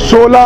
16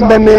MNA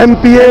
MPA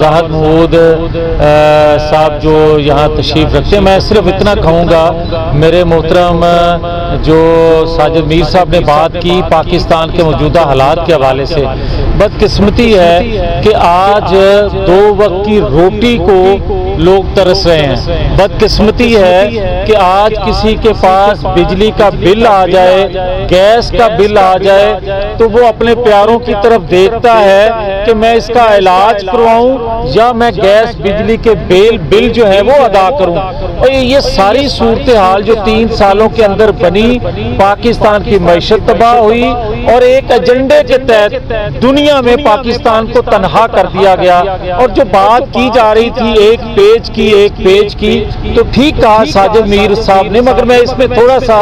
زاہد محمود صاحب جو یہاں تشریف رکھتے ہیں. میں صرف اتنا کہوں گا، میرے محترم جو ساجد میر صاحب نے بات کی پاکستان کے موجودہ حالات کے حوالے سے، بدقسمتی ہے کہ آج 2 وقت کی روٹی کو لوگ ترس رہے ہیں. بدقسمتی ہے کہ آج کسی کے پاس بجلی کا بل آ جائے، گیس کا بل آ جائے تو وہ اپنے پیاروں کی طرف دیکھتا ہے کہ میں اس کا علاج کرواؤں یا میں گیس بجلی کے بل جو ہے وہ ادا کروں. اور یہ ساری صورتحال جو 3 سالوں کے اندر بنی، پاکستان کی معیشت تباہ ہوئی اور ایک ایجنڈے کے تحت دنیا میں پاکستان کو تنہا کر دیا گیا. اور جو بات کی جا رہی تھی ایک پیج کی تو ٹھیک کہا ساجد میر صاحب نے، مگر میں اس میں تھوڑا سا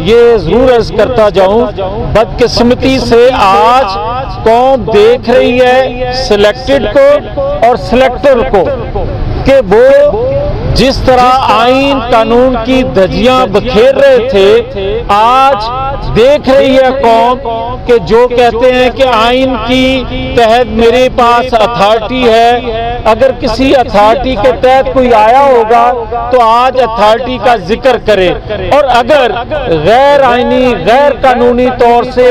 یہ ضرور عرض کرتا جاؤں، بدقسمتی سے آج قوم دیکھ رہی ہے سلیکٹڈ کو اور سلیکٹر کو کہ وہ جس طرح آئین قانون کی دھجیاں بکھیر رہے تھے، آج دیکھ رہی ہے قوم کہ جو کہتے ہیں کہ آئین کی تحت میرے پاس اتھارٹی ہے، اگر کسی اتھارٹی کے تحت کوئی آیا ہوگا تو آج اتھارٹی کا ذکر کرے، اور اگر غیر آئینی غیر قانونی طور سے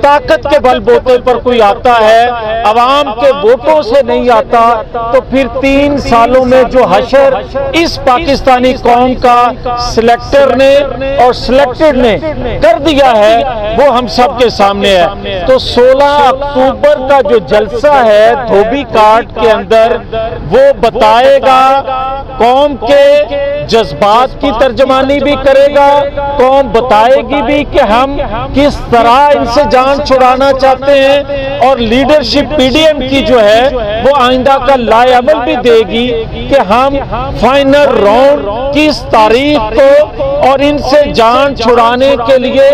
طاقت کے بل بوتے پر کوئی آتا ہے، عوام کے ووٹوں سے نہیں آتا، تو پھر 3 سالوں میں جو حشر اس پاکستانی قوم کا سلیکٹر نے اور سلیکٹڈ نے کر دیا ہے وہ ہم سب کے سامنے ہے. تو 16 اکتوبر کا جو جلسہ ہے دھوبی کاٹ کے اندر، وہ بتائے گا، قوم کے جذبات کی ترجمانی بھی کرے گا، قوم بتائے گی بھی کہ ہم کس طرح ان سے جان چھڑانا چاہتے ہیں، اور لیڈرشپ پی ڈی ایم کی جو ہے وہ آئندہ کا لائے عمل بھی دے گی کہ ہم فائنل راؤنڈ کس تاریخ کو اور ان سے جان چھڑانے کے لیے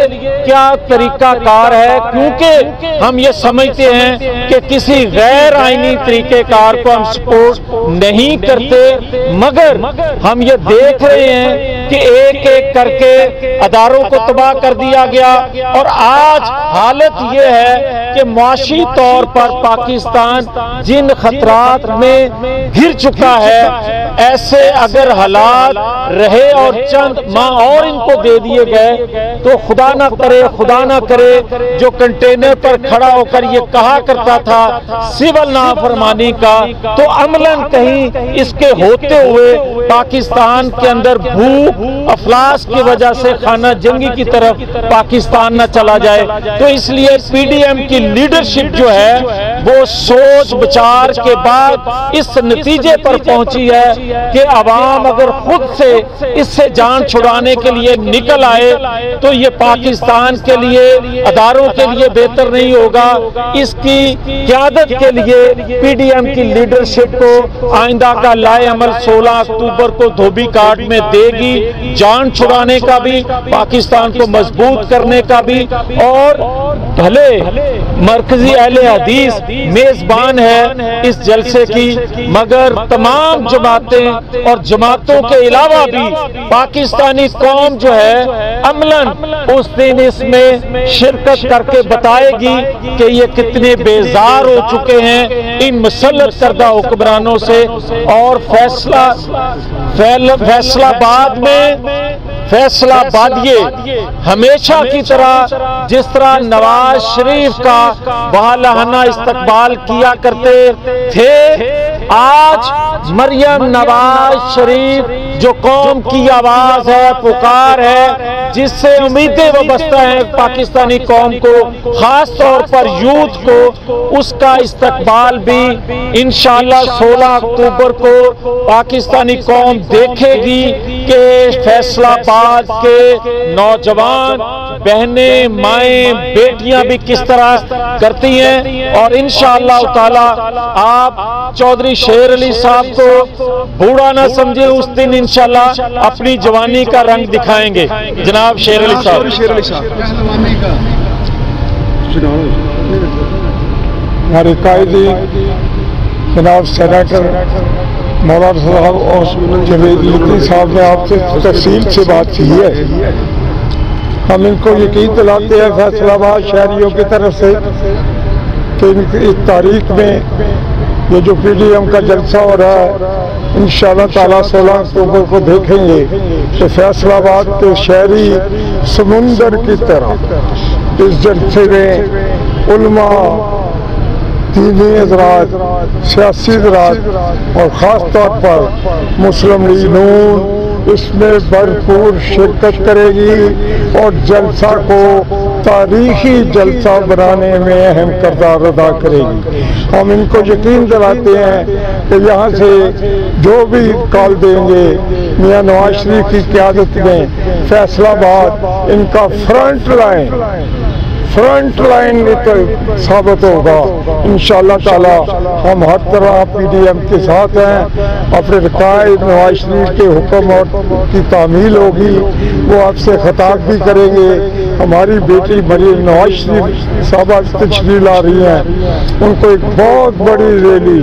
کیا طریقہ کار ہے، کیونکہ ہم یہ سمجھتے ہیں کہ کسی غیر آئینی طریقہ کار کو ہم سپورٹ نہیں کرتے، مگر ہم یہ دیکھ رہے ہیں کہ ایک ایک کر کے اداروں کو تباہ کر دیا گیا، اور آج حالت یہ ہے کہ معاشی طور پر پاکستان جن خطرات میں گر چکا ہے، ایسے اگر حالات رہے اور چند ماہ اور ان کو دے دیے گئے تو خدا نہ کرے جو کنٹینر پر کھڑا ہو کر یہ کہا کرتا تھا سول نافرمانی کا، تو عملاً کہیں اس کے ہوتے ہوئے پاکستان کے اندر بھوک افلاس کی وجہ سے خانہ جنگی کی طرف پاکستان نہ چلا جائے. تو اس لیے پی ڈی ایم کی لیڈرشپ جو ہے وہ سوچ بچار کے بعد اس نتیجے پر پہنچی ہے کہ عوام اگر خود سے اس سے جان چھڑانے کے لیے نکل آئے تو یہ پاکستان کے لیے، اداروں کے لیے بہتر نہیں ہوگا. اس کی قیادت کے لیے پی ڈی ایم کی لیڈرشپ کو آئندہ کا لائے عمل 16 اکتوبر کو دھوبی کاٹ میں دے گی، جان چھڑانے کا بھی، پاکستان کو مضبوط کرنے کا بھی. اور بھلے مرکزی اہل حدیث میزبان ہے اس جلسے کی، مگر تمام جماعتیں اور جماعتوں کے علاوہ بھی پاکستانی قوم جو ہے عملاً اس دن اس میں شرکت کر کے بتائے گی کہ یہ کتنے بیزار ہو چکے ہیں ان مسلط کردہ حکمرانوں سے. اور فیصلہ آباد میں فیصلہ آبادیے ہمیشہ کی طرح جس طرح نواز شریف کا والہانہ استقبال کیا کرتے تھے، آج مریم نواز شریف جو قوم کی آواز ہے، پکار ہے، جس سے امیدیں وابستہ ہیں پاکستانی قوم کو، خاص طور پر یوتھ کو، اس کا استقبال بھی انشاءاللہ 16 اکتوبر کو پاکستانی قوم دیکھے گی کہ فیصلہ آباد کے نوجوان بہنیں، مائیں، بیٹیاں بھی کس طرح کرتی ہیں. اور انشاءاللہ تعالی آپ چودھری شیر علی صاحب کو بوڑھا نہ سمجھے، اس دن انشاءاللہ اپنی جوانی کا رنگ دکھائیں گے. جناب شیر علی صاحب. ہمارے قائدین جناب سینیٹر مولانا صاحب اور جاوید لطیف صاحب نے آپ سے تفصیل سے بات کی ہے. ہم ان کو یقین دلاتے ہیں فیصلہ آباد شہریوں کی طرف سے کہ اس تاریخ میں یہ جو PDM کا جلسہ ہو رہا ہے انشاءاللہ تعالیٰ 16 اکتوبر کو دیکھیں گے کہ فیصل آباد کے شہری سمندر کی طرح اس جلسے میں علماء، دینی حضرات، سیاسی حضرات اور خاص طور پر مسلم لیگ نون اس میں بھرپور شرکت کرے گی اور جلسہ کو تاریخی جلسہ بنانے میں اہم کردار ادا کرے گی۔ ہم ان کو یقین دلاتے ہیں کہ یہاں سے جو بھی کال دیں گے میاں نواز شریف کی قیادت میں فیصل آباد ان کا فرنٹ لائن ثابت ہوگا انشاءاللہ تعالی۔ ہم ہر طرح PDM کے ساتھ ہیں، اپنے قائد نواز شریف کے حکم اور کی تعمیل ہوگی، وہ آپ سے خطاب بھی کریں گے۔ ہماری بیٹی مریم نواز شریف صاحبہ تشریف لا رہی ہیں، ان کو ایک بہت بڑی ریلی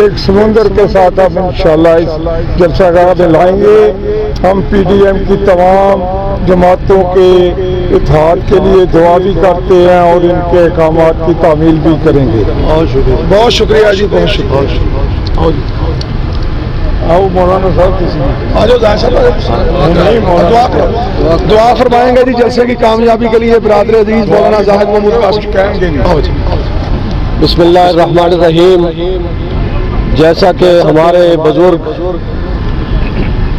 ایک سمندر کے ساتھ ہم انشاءاللہ اس جلسہ گاہ میں لائیں گے۔ ہم PDM کی تمام جماعتوں کے اتحاد کے لیے دعا بھی کرتے ہیں اور ان کے احکامات کی تعمیل بھی کریں گے۔ بہت شکریہ جی، بہت شکریہ۔ آؤ مولانا صاحب دعا فرمائیں گے جی جلسے کی کامیابی کے لیے۔ برادر عزیز مولانا زاہد محمود قاسم کہیں گے۔ بسم اللہ الرحمن الرحیم۔ جیسا کہ ہمارے بزرگ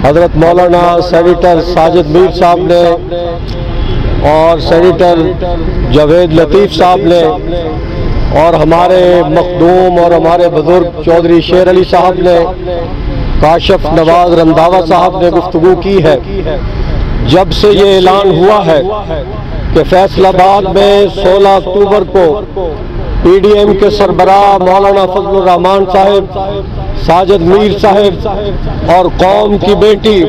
حضرت مولانا سینیٹر ساجد میر صاحب نے اور سینیٹر جاوید لطیف صاحب نے اور ہمارے مخدوم اور ہمارے بزرگ چودھری شیر علی صاحب نے، کاشف نواز رنداوا صاحب نے گفتگو کی ہے، جب سے یہ اعلان ہوا ہے کہ فیصل آباد میں 16 اکتوبر کو PDM کے سربراہ مولانا فضل الرحمان صاحب، ساجد میر صاحب اور قوم کی بیٹی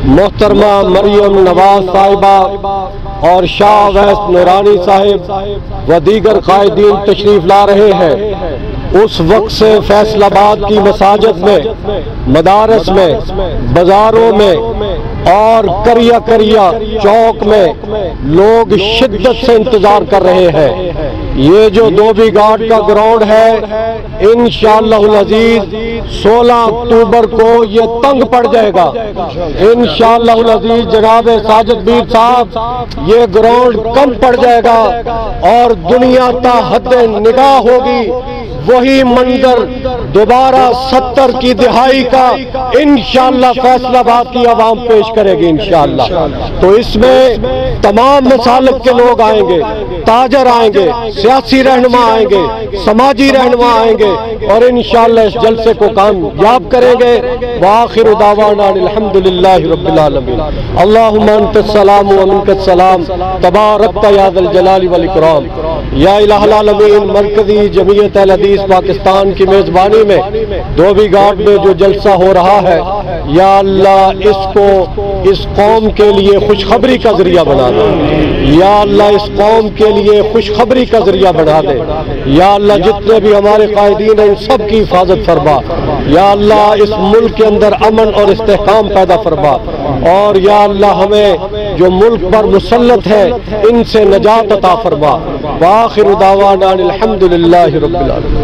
محترمہ مریم نواز صاحبہ اور شاہ ویس نورانی صاحب و دیگر قائدین تشریف لا رہے ہیں، اس وقت سے فیصل آباد کی مساجد میں، مدارس میں، بازاروں میں اور کریا چوک میں لوگ شدت سے انتظار کر رہے ہیں۔ یہ جو دھوبی گھاٹ کا گراؤنڈ ہے انشاءاللہ العزیز 16 اکتوبر کو یہ تنگ پڑ جائے گا انشاءاللہ العزیز۔ جناب ساجد میر صاحب، یہ گراؤنڈ کم پڑ جائے گا اور دنیا تا حد نگاہ ہوگی، وہی منظر دوبارہ 70 کی دہائی کا انشاءاللہ فیصل آباد کی عوام پیش کرے گی انشاءاللہ۔ تو اس میں تمام مسالک کے لوگ آئیں گے، تاجر آئیں گے، سیاسی رہنما آئیں گے، سماجی رہنما آئیں گے اور انشاءاللہ اس جلسے کو کامیاب کریں گے۔ وآخر دعوانا الحمدللہ رب العالمین۔ اللہم انت السلام و منک السلام، تبارکت یا ذا الجلال والاکرام۔ یا الہ العالمین، مرکزی جمعیت اہل حدیث پاکستان کی میزبانی میں دھوبی گھاٹ میں جو جلسہ ہو رہا ہے، یا اللہ اس کو اس قوم کے لیے خوشخبری کا ذریعہ بنا دے، یا اللہ اس قوم کے لیے خوشخبری کا ذریعہ بنا دے، یا اللہ جتنے بھی ہمارے قائدین ہیں ان سب کی حفاظت فرما، یا اللہ اس ملک کے اندر امن اور استحکام پیدا فرما، اور یا اللہ ہمیں جو ملک پر مسلط ہے ان سے نجات عطا فرما۔ وآخر دعوانا الحمدللہ رب العالمین۔